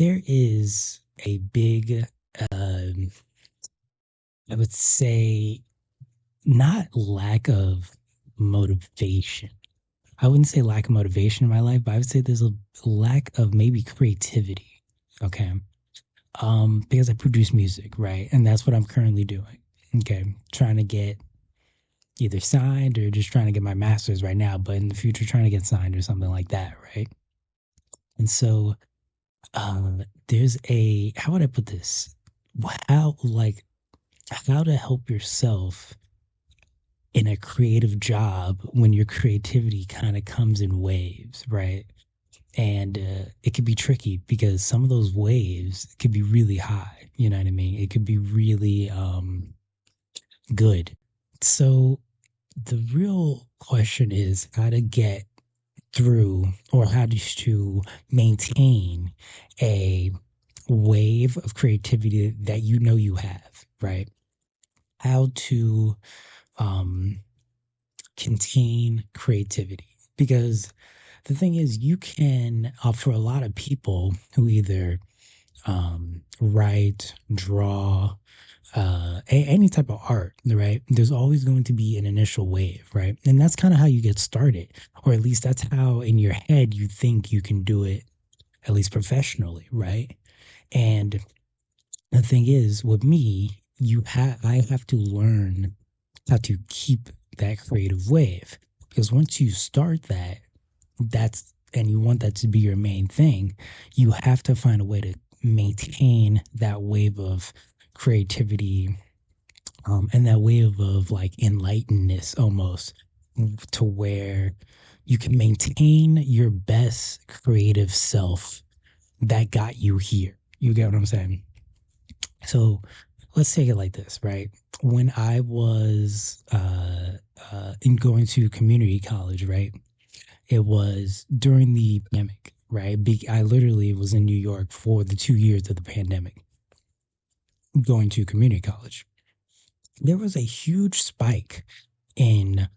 there is a big, um, I would say, not lack of motivation. I wouldn't say lack of motivation in my life, but I would say there's a lack of maybe creativity. Okay. Because I produce music, right? And that's what I'm currently doing. Okay. Trying to get either signed or just trying to get my master's right now, but in the future, trying to get signed or something like that, right? And so, there's a, how would I put this? How, like, how to help yourself in a creative job when your creativity kind of comes in waves, right? And it could be tricky because some of those waves could be really high. You know what I mean? It could be really good. So the real question is how to get through or how to maintain a wave of creativity that you know you have, right? How to um, contain creativity. Because the thing is, you can, for a lot of people who either write, draw, any type of art, right? There's always going to be an initial wave, right? And that's kind of how you get started, or at least that's how in your head you think you can do it, at least professionally, right? And the thing is, with me, I have to learn how to keep that creative wave because once you start that, and you want that to be your main thing, you have to find a way to maintain that wave of creativity, and that wave of like enlightenedness almost to where you can maintain your best creative self that got you here. You get what I'm saying? So let's take it like this, right? When I was in going to community college, right? It was during the pandemic, right? I literally was in New York for the 2 years of the pandemic, going to community college. There was a huge spike in,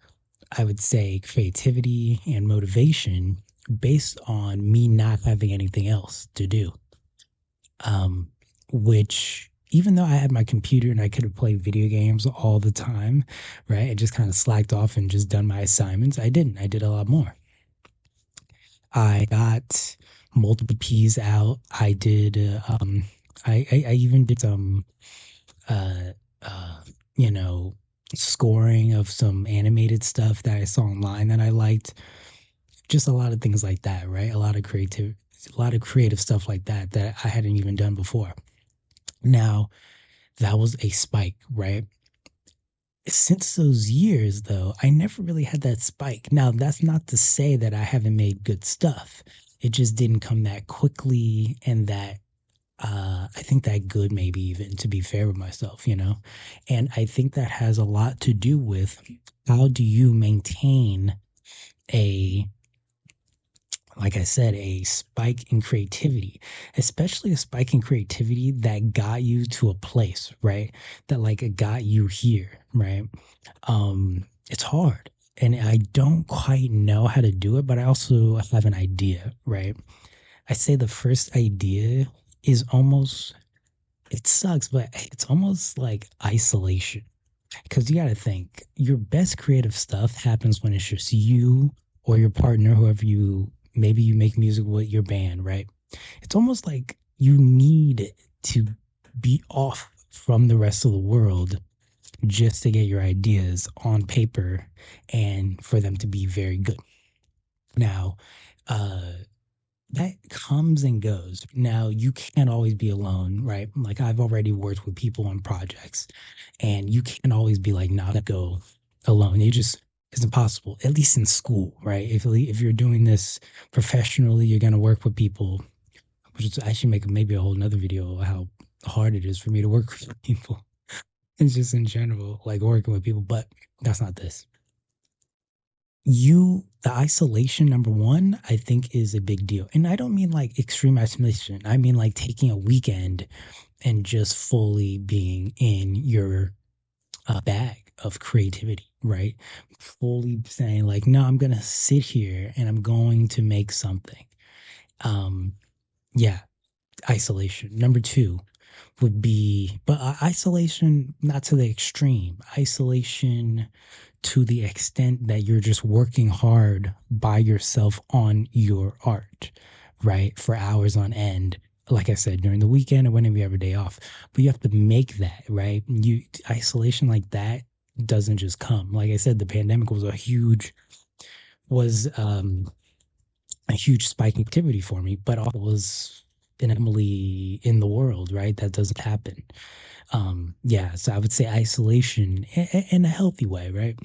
I would say, creativity and motivation based on me not having anything else to do. Um, which even though I had my computer and I could have played video games all the time, right? I just kind of slacked off and just done my assignments. I didn't. I did a lot more. I got multiple P's out. I did. I even did some, uh, uh, you know, scoring of some animated stuff that I saw online that I liked. Just a lot of things like that, right? A lot of creative stuff like that that I hadn't even done before. Now, that was a spike, right? Since those years, though, I never really had that spike. Now, that's not to say that I haven't made good stuff. It just didn't come that quickly and that I think that good, maybe even to be fair with myself, you know? And I think that has a lot to do with how do you maintain a like I said, a spike in creativity, especially a spike in creativity that got you to a place, right? That like it got you here, right? It's hard. And I don't quite know how to do it, but I also have an idea, right? I say the first idea is almost, it sucks, but it's almost like isolation. Because you got to think, your best creative stuff happens when it's just you or your partner, whoever you, maybe you make music with your band, right? It's almost like you need to be off from the rest of the world just to get your ideas on paper and for them to be very good. Now, uh, that comes and goes. Now, you can't always be alone, right? Like I've already worked with people on projects, and you can't always be like, not go alone. You just it's impossible. At least in school, right? If you're doing this professionally, you're gonna work with people. Which is actually make maybe a whole another video of how hard it is for me to work with people. It's just in general, like working with people, but that's not this. The isolation, number one, I think is a big deal. And I don't mean like extreme isolation. I mean like taking a weekend and just fully being in your bag of creativity, right? Fully saying like, no, I'm gonna sit here and I'm going to make something. Um, yeah. isolation. Number two would be, but isolation not to the extreme. Isolation to the extent that you're just working hard by yourself on your art, right? For hours on end. Like I said, during the weekend or whenever you have a day off. But you have to make that, right? You isolation like that doesn't just come. Like I said, the pandemic was a huge spike in activity for me, but also was an anomaly in the world, right? That doesn't happen. Yeah, so I would say isolation in a healthy way, right?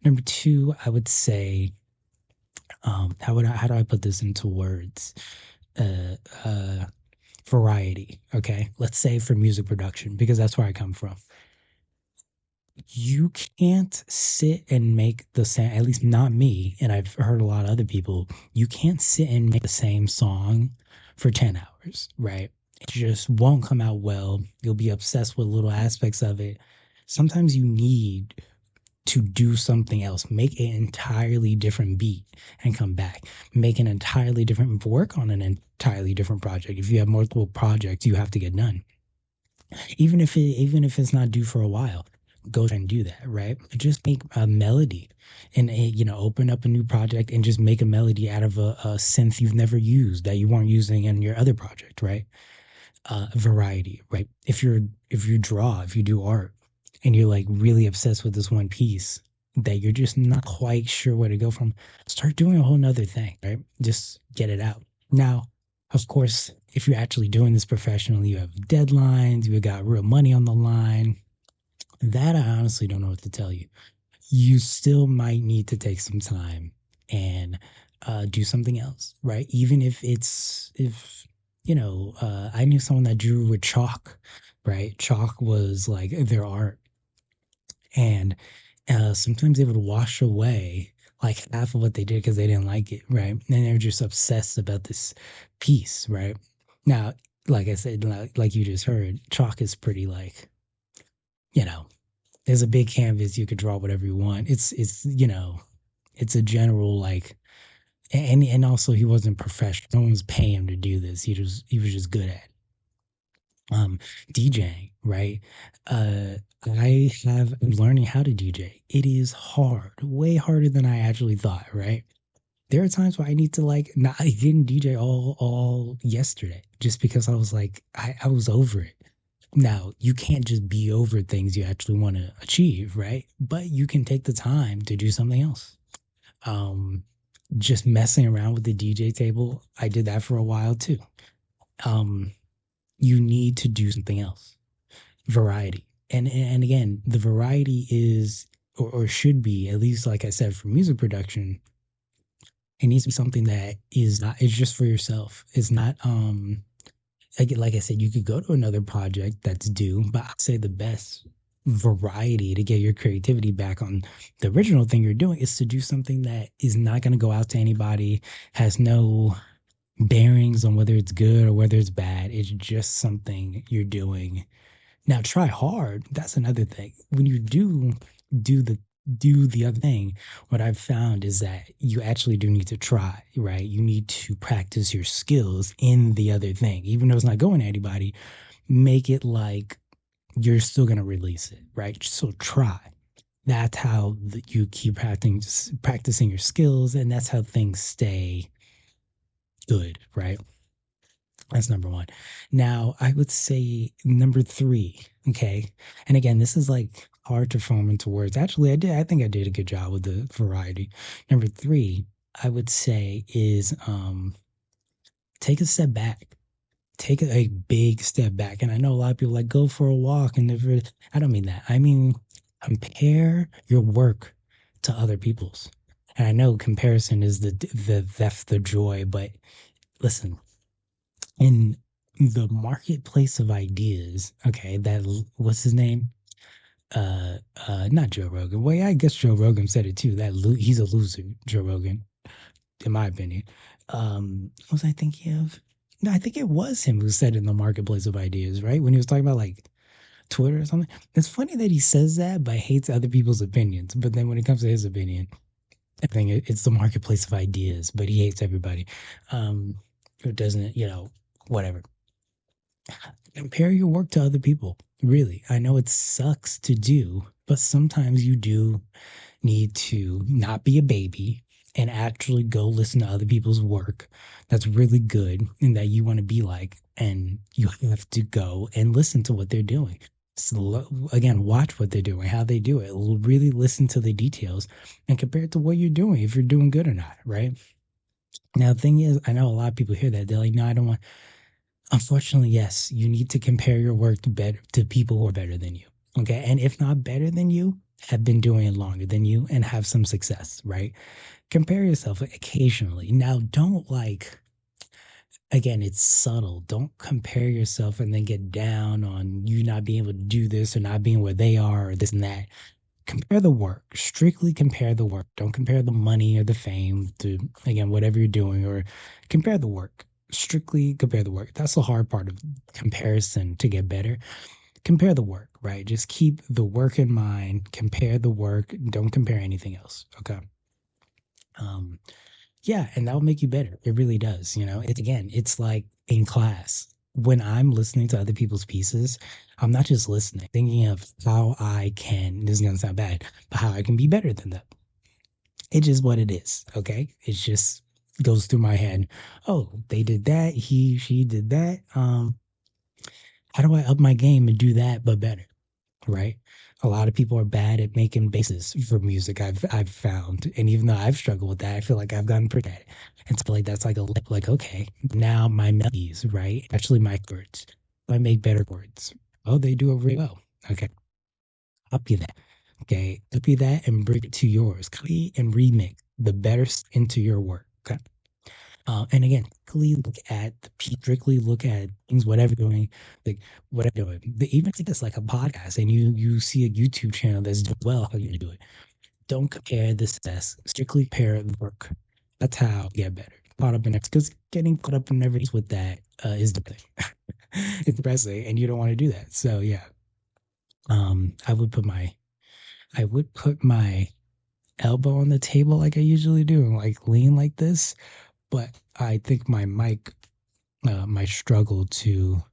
Number two, I would say, how do I put this into words? Uh, uh, Variety. Okay, let's say for music production, because that's where I come from. You can't sit and make the same, at least not me, and I've heard a lot of other people, you can't sit and make the same song for 10 hours, right? It just won't come out well. You'll be obsessed with little aspects of it. Sometimes you need to do something else, make an entirely different beat and come back, make an entirely different work on an entirely different project. If you have multiple projects you have to get done, even if it's not due for a while, go and do that, right? Just make a melody and open up a new project and just make a melody out of a synth you've never used that you weren't using in your other project, right? Variety, right? If you do art and you're like really obsessed with this one piece that you're just not quite sure where to go from, start doing a whole nother thing, right? Just get it out. Now, of course, if you're actually doing this professionally, you have deadlines, you got real money on the line. That I honestly don't know what to tell you. You still might need to take some time and do something else, right? Even if I knew someone that drew with chalk, right? Chalk was like their art, and sometimes they would wash away like half of what they did because they didn't like it, right? And they're just obsessed about this piece, right? Now, like I said, like you just heard, chalk is pretty like, you know, there's a big canvas, you could draw whatever you want. It's a general like, and also he wasn't professional. No one was paying him to do this. He was just good at it. DJing, right? Uh, I have learning how to DJ. It is hard, way harder than I actually thought, right? There are times where I need to like, not, I didn't DJ all yesterday just because I was like, I was over it. Now, you can't just be over things you actually want to achieve, right? But you can take the time to do something else. Um, just messing around with the DJ table, I did that for a while too. Um, you need to do something else. Variety. And again, the variety is or should be, at least like I said, for music production, it needs to be something that is not it's just for yourself. It's not like I said, you could go to another project that's due, but I'd say the best variety to get your creativity back on the original thing you're doing is to do something that is not going to go out to anybody, has no bearings on whether it's good or whether it's bad. It's just something you're doing. Now try hard. That's another thing. When you do the do the other thing, what I've found is that you actually do need to try, right? You need to practice your skills in the other thing. Even though it's not going to anybody, make it like you're still going to release it, right? So try. That's how you keep practicing your skills, and that's how things stay good, right? That's number one. Now, I would say number three, okay? And again, this is like hard to form into words. Actually, I think I did a good job with the variety. Number three, I would say is take a step back. Take a big step back. And I know a lot of people like go for a walk and never, I don't mean that. I mean compare your work to other people's. And I know comparison is the joy, but listen, in the marketplace of ideas, okay, what's his name? Not Joe Rogan. Well, yeah, I guess Joe Rogan said it too. He's a loser, Joe Rogan, in my opinion. What was I thinking of? No, I think it was him who said in the marketplace of ideas, right? When he was talking about like Twitter or something. It's funny that he says that, but hates other people's opinions. But then when it comes to his opinion, I think it's the marketplace of ideas, but he hates everybody. Who doesn't, whatever. Compare your work to other people. Really, I know it sucks to do, but sometimes you do need to not be a baby and actually go listen to other people's work that's really good and that you want to be like. And you have to go and listen to what they're doing. So, again, watch what they're doing, how they do it. Really listen to the details and compare it to what you're doing, if you're doing good or not, right? Now, the thing is, I know a lot of people hear that. They're like, no, I don't want. Unfortunately, yes, you need to compare your work to people who are better than you. Okay. And if not better than you, have been doing it longer than you and have some success, right? Compare yourself occasionally. Now, don't like, again, it's subtle. Don't compare yourself and then get down on you not being able to do this or not being where they are or this and that. Compare the work, strictly compare the work. Don't compare the money or the fame to, again, whatever you're doing, or compare the work. Strictly compare the work. That's the hard part of comparison to get better. Compare the work, right? Just keep the work in mind, compare the work, don't compare anything else. Okay. Um, yeah, and that'll make you better. It really does. It's again, it's like in class. When I'm listening to other people's pieces, I'm not just listening, thinking of how I can, this is gonna sound bad, but how I can be better than them. It's just what it is. Okay. It just goes through my head. Oh, they did that, she did that. How do I up my game and do that but better? Right? A lot of people are bad at making bases for music. I've found, and even though I've struggled with that, I feel like I've gotten pretty at it. And so like that's like a lip, like okay, now my melodies, right? Actually, my words, I make better words. Oh, they do it really well. Okay, copy that. Okay, copy that and bring it to yours. Copy and remix the better into your work. Okay. And again, strictly look at things, whatever you're doing, like whatever you're doing. Even if it's like a podcast and you see a YouTube channel that's doing well, how you do it. Don't compare the success. Strictly compare the work. That's how you get better. Caught up in it, because getting caught up in everything with that is the thing. It's depressing, and you don't want to do that. So yeah, I would put my elbow on the table like I usually do, and like lean like this. But I think my mic might struggle to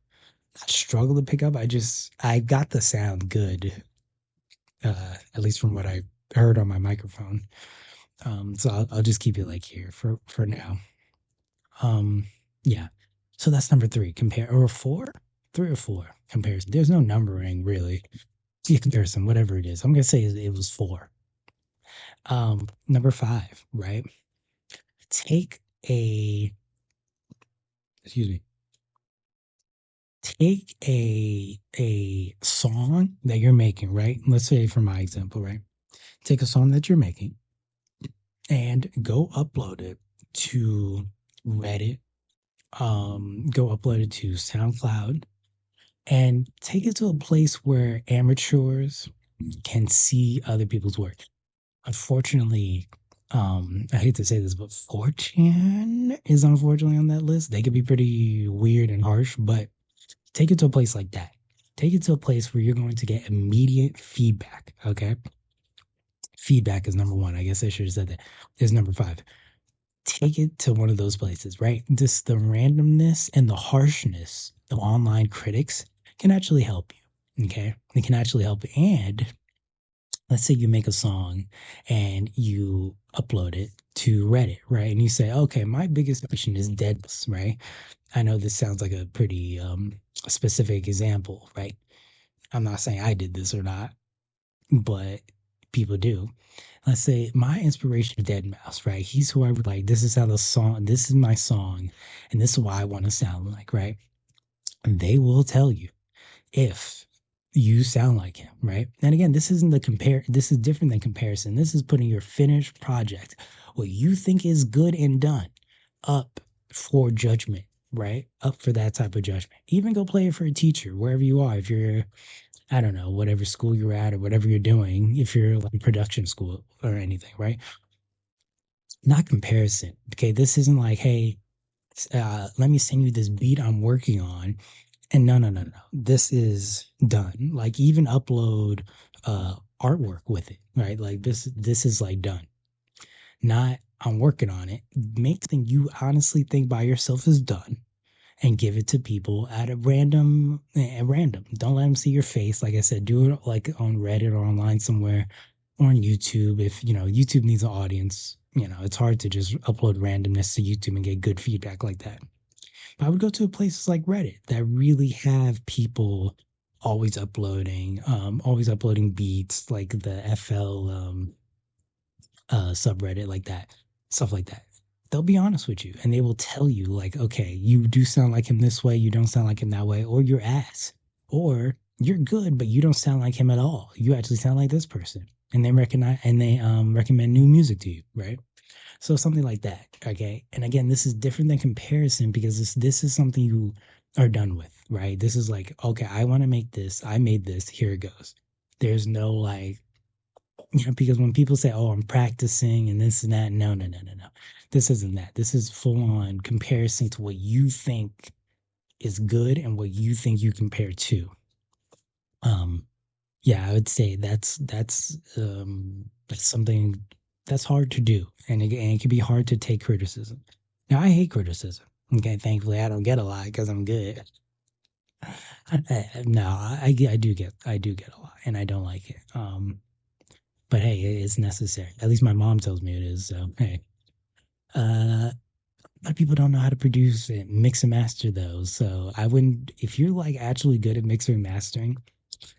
pick up. I got the sound good, at least from what I heard on my microphone. So I'll just keep it like here for now. Um, yeah. So that's number three. Compare or four, three or four comparison. There's no numbering really. Yeah, comparison, whatever it is. I'm gonna say it was four. Number five, right? Take a excuse me. Take a song that you're making, right? Let's say for my example, right? Take a song that you're making and go upload it to Reddit, go upload it to SoundCloud, and take it to a place where amateurs can see other people's work. Unfortunately, I hate to say this, but 4chan is unfortunately on that list. They could be pretty weird and harsh, but take it to a place like that. Take it to a place where you're going to get immediate feedback. Okay. Feedback is number one. I guess I should have said that. Is number five. Take it to one of those places, right? Just the randomness and the harshness of online critics can actually help you. Okay. It can actually help. And let's say you make a song and you upload it to Reddit, right? And you say, okay, my biggest question is deadness, right? I know this sounds like a pretty specific example, right? I'm not saying I did this or not, but people do. Let's say my inspiration is Dead Mouse, right? He's who I like. This is how the song, this is my song, and this is why I want to sound like, right? And they will tell you if you sound like him, right? And again, this isn't the compare, this is different than comparison. This is putting your finished project, what you think is good and done, up for judgment, right? Up for that type of judgment. Even go play it for a teacher, wherever you are. If you're, I don't know, whatever school you're at or whatever you're doing, if you're like production school or anything, right? Not comparison. Okay, this isn't like, hey, let me send you this beat I'm working on. And no, no, no, no. This is done. Like even upload artwork with it, right? Like this is like done. Not I'm working on it. Make something you honestly think by yourself is done and give it to people at random. Don't let them see your face. Like I said, do it like on Reddit or online somewhere or on YouTube. If you know YouTube needs an audience, you know it's hard to just upload randomness to YouTube and get good feedback like that. But I would go to places like Reddit that really have people always uploading beats like the FL subreddit like that, stuff like that. They'll be honest with you and they will tell you, like, okay, you do sound like him this way, you don't sound like him that way, or you're ass, or you're good, but you don't sound like him at all. You actually sound like this person. And they recognize and they recommend new music to you, right? So something like that. Okay. And again, this is different than comparison because this is something you are done with, right? This is like, okay, I want to make this. I made this. Here it goes. There's no like, you know, because when people say, "Oh, I'm practicing and this and that," no, no, no, no, no. This isn't that. This is full on comparison to what you think is good and what you think you compare to. Um, yeah, I would say that's something that's hard to do, and it can be hard to take criticism. Now, I hate criticism. Okay, thankfully, I don't get a lot because I'm good. No, I do get a lot, and I don't like it. But hey, it's necessary. At least my mom tells me it is. So hey, a lot of people don't know how to produce and mix and master those. So I wouldn't, if you're like actually good at mixing and mastering,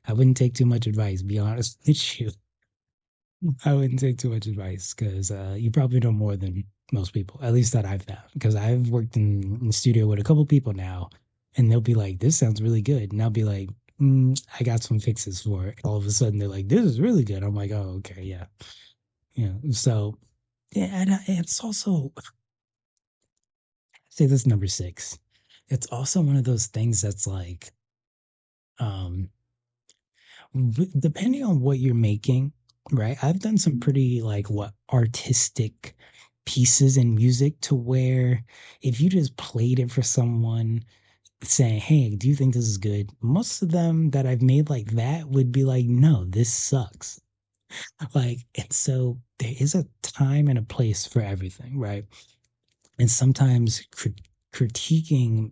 I wouldn't take too much advice. Be honest with you, I wouldn't take too much advice because you probably know more than most people, at least that I've found. Because I've worked in the studio with a couple people now, and they'll be like, "This sounds really good," and I'll be like, "I got some fixes for it." All of a sudden, they're like, "This is really good." I'm like, "Oh, okay, yeah, yeah." So yeah, and it's also say this number six. It's also one of those things that's like, um, depending on what you're making, right? I've done some pretty like what artistic pieces in music to where if you just played it for someone saying, "Hey, do you think this is good?" Most of them that I've made like that would be like, "No, this sucks." Like, and so there is a time and a place for everything, right? And sometimes critiquing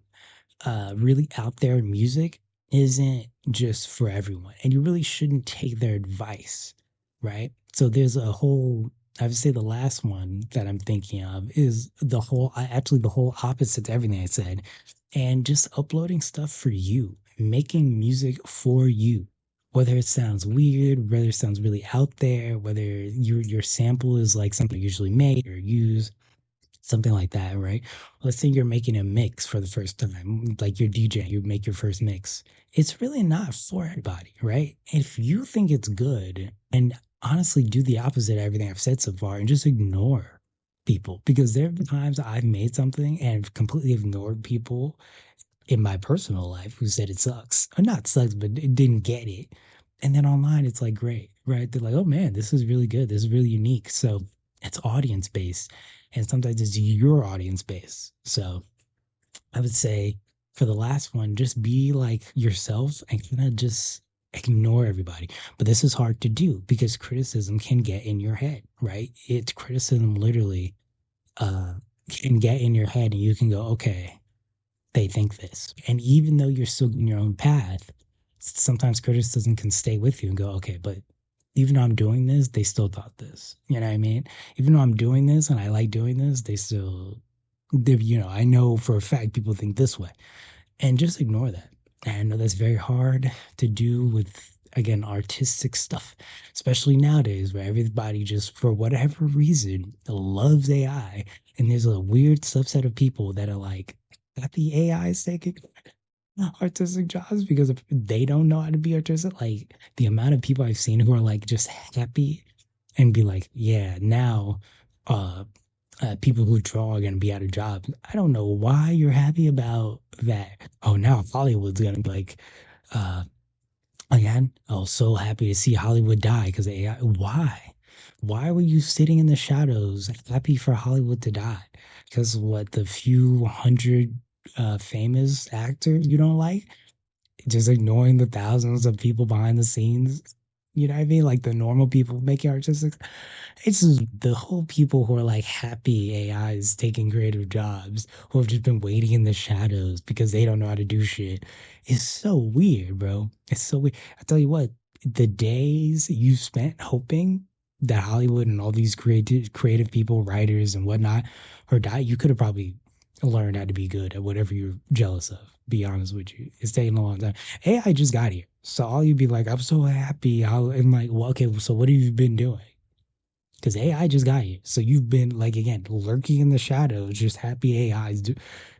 really out there music isn't just for everyone, and you really shouldn't take their advice, right? So there's a whole. I would say the last one that I'm thinking of is actually the whole opposite to everything I said, and just uploading stuff for you, making music for you. Whether it sounds weird, whether it sounds really out there, whether your sample is like something you usually make or use, something like that, right? Let's say you're making a mix for the first time, like you're DJ, you make your first mix. It's really not for everybody, right? If you think it's good, and honestly do the opposite of everything I've said so far and just ignore people, because there have been times I've made something and completely ignored people in my personal life who said it sucks. Or not sucks, but it didn't get it. And then online, it's like great, right? They're like, "Oh man, this is really good. This is really unique." So it's audience based, and sometimes it's your audience based. So I would say for the last one, just be like yourself and kind of just ignore everybody. But this is hard to do because criticism can get in your head, right? It's criticism literally uh, can get in your head, and you can go, okay, they think this. And even though you're still in your own path, sometimes criticism can stay with you and go, okay, but even though I'm doing this, they still thought this. You know what I mean? Even though I'm doing this and I like doing this, you know, I know for a fact people think this way. And just ignore that. And I know that's very hard to do with, again, artistic stuff, especially nowadays where everybody just, for whatever reason, loves AI. And there's a weird subset of people that are like, that the AI is taking artistic jobs because if they don't know how to be artistic. Like the amount of people I've seen who are like just happy and be like, yeah, now uh, people who draw are going to be out of jobs. I don't know why you're happy about that. Oh, now Hollywood's going to be like, uh, again, oh, so happy to see Hollywood die because AI. Why? Why were you sitting in the shadows happy for Hollywood to die? Because what, the few hundred famous actors you don't like? Just ignoring the thousands of people behind the scenes? You know what I mean? Like the normal people making artistic. It's just the whole people who are like happy AIs taking creative jobs, who have just been waiting in the shadows because they don't know how to do shit. It's so weird, bro. It's so weird. I tell you what, the days you spent hoping that Hollywood and all these creative people, writers and whatnot, or die, you could have probably learned how to be good at whatever you're jealous of. Be honest with you, it's taking a long time. AI just got here, so all you'd be like, "I'm so happy." I'm like, "Well, okay, so what have you been doing?" Because AI just got here. So you've been like again lurking in the shadows, just happy AIs.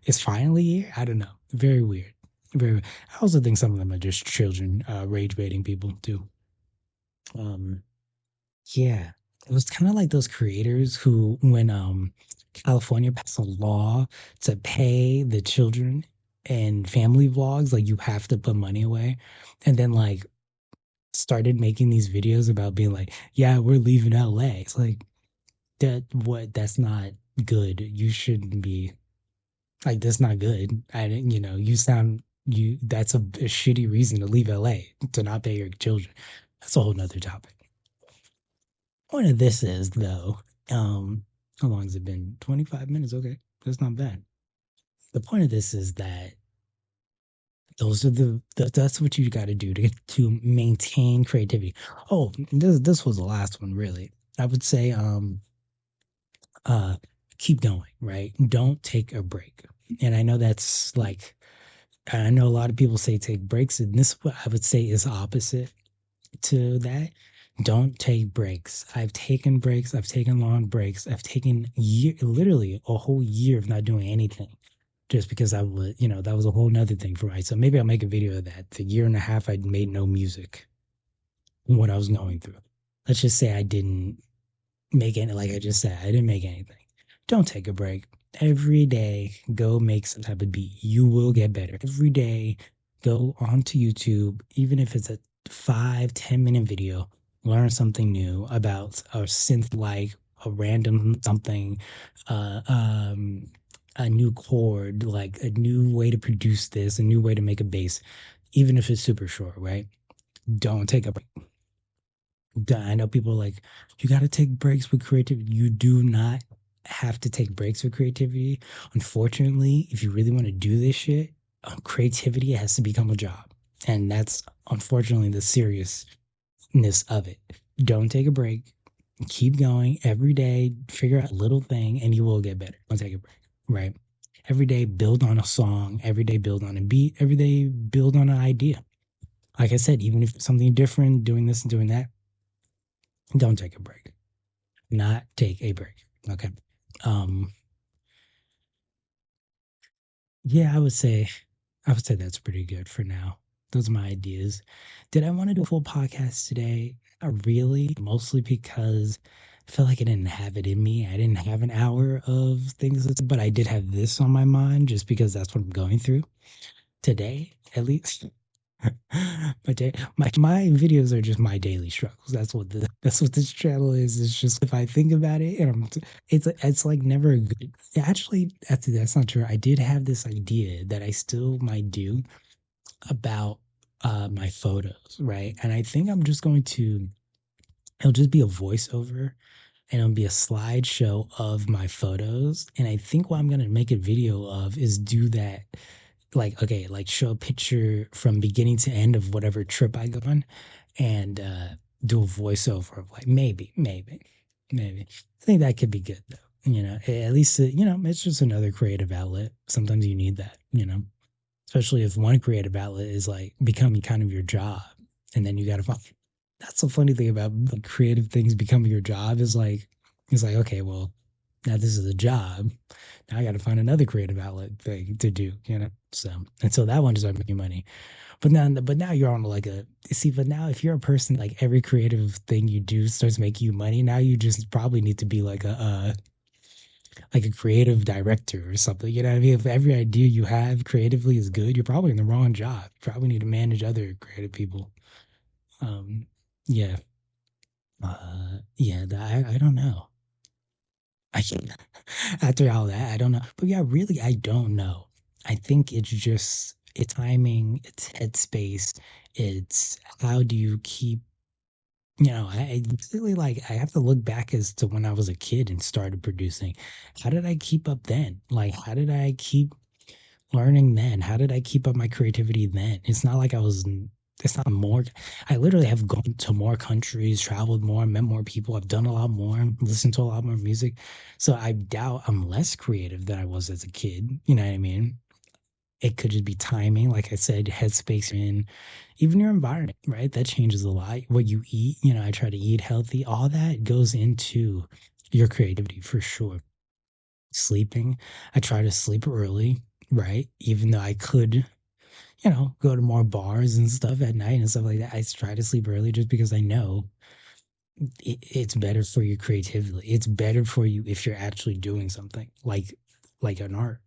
It's finally here. I don't know. Very weird. Very. I also think some of them are just children rage baiting people too. Um, yeah, it was kind of like those creators who, when California passed a law to pay the children and family vlogs, like you have to put money away, and then like started making these videos about being like, yeah, we're leaving LA. It's like that's not good. You shouldn't be like that's not good. And you sound you that's a shitty reason to leave LA to not pay your children. That's a whole nother topic. Point of this is though, how long has it been? 25 minutes. Okay. That's not bad. The point of this is that those are that's what you got to do to maintain creativity. Oh, this was the last one really. I would say uh keep going, right? Don't take a break. And I know that's like I know a lot of people say take breaks, and this what I would say is opposite to that. Don't take breaks. I've taken breaks, I've taken long breaks, I've taken literally a whole year of not doing anything just because I was, that was a whole nother thing for me. So maybe I'll make a video of that. The year and a half I made no music, what I was going through. Let's just say I didn't make any, like I just said, I didn't make anything. Don't take a break. Every day, go make some type of beat. You will get better. Every day, go onto YouTube, even if it's a 5, 10 minute video, learn something new about a synth like a random something, uh, um, a new chord, like a new way to produce this, a new way to make a bass, even if it's super short, right? Don't take a break. I know people are like, you got to take breaks with creativity. You do not have to take breaks with creativity. Unfortunately, if you really want to do this shit, creativity has to become a job. And that's unfortunately the seriousness of it. Don't take a break. Keep going every day. Figure out a little thing and you will get better. Don't take a break, right? Every day, build on a song. Every day, build on a beat. Every day, build on an idea. Like I said, even if it's something different, doing this and doing that, don't take a break. Not take a break. Okay. Um, yeah, I would say that's pretty good for now. Those are my ideas. Did I want to do a full podcast today? Not really, mostly because I felt like I didn't have it in me. I didn't have an hour of things, but I did have this on my mind just because that's what I'm going through today, at least. My videos are just my daily struggles. That's what this channel is. It's just if I think about it, and it's like never a good. Actually, that's not true. I did have this idea that I still might do about my photos, right? And I think I'm just going to. It'll just be a voiceover, and it'll be a slideshow of my photos. And I think what I'm gonna make a video of is do that like okay, like show a picture from beginning to end of whatever trip I go on and do a voiceover of like maybe. I think that could be good though. At least it's just another creative outlet. Sometimes you need that, especially if one creative outlet is like becoming kind of your job, and then you got to find. That's the funny thing about like, creative things becoming your job is like it's like okay, well now this is a job. Now I got to find another creative outlet thing to do, So until that one starts making money, but now you're on like a see. But now if you're a person like every creative thing you do starts making you money, now you just probably need to be like a creative director or something. You know what I mean? If every idea you have creatively is good, you're probably in the wrong job. You probably need to manage other creative people. Um, yeah, yeah. I don't know. I after all that, I don't know. But yeah, really, I don't know. I think it's just it's timing, it's headspace, it's how do you keep I basically like I have to look back as to when I was a kid and started producing. How did I keep up then? Like, how did I keep learning then? How did I keep up my creativity then? It's not like it's not more. I literally have gone to more countries, traveled more, met more people. I've done a lot more, listened to a lot more music. So I doubt I'm less creative than I was as a kid. You know what I mean? It could just be timing, like I said, headspace you're in, even your environment, right? That changes a lot. What you eat, I try to eat healthy. All that goes into your creativity for sure. Sleeping, I try to sleep early, right? Even though I could, go to more bars and stuff at night and stuff like that. I try to sleep early just because I know it's better for your creativity. It's better for you if you're actually doing something like an art,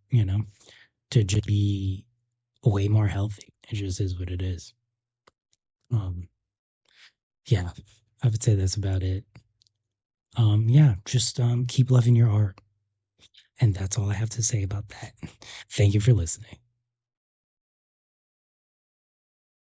to just be way more healthy. It just is what it is. Um, yeah, I would say that's about it. Yeah, just keep loving your art. And that's all I have to say about that. Thank you for listening.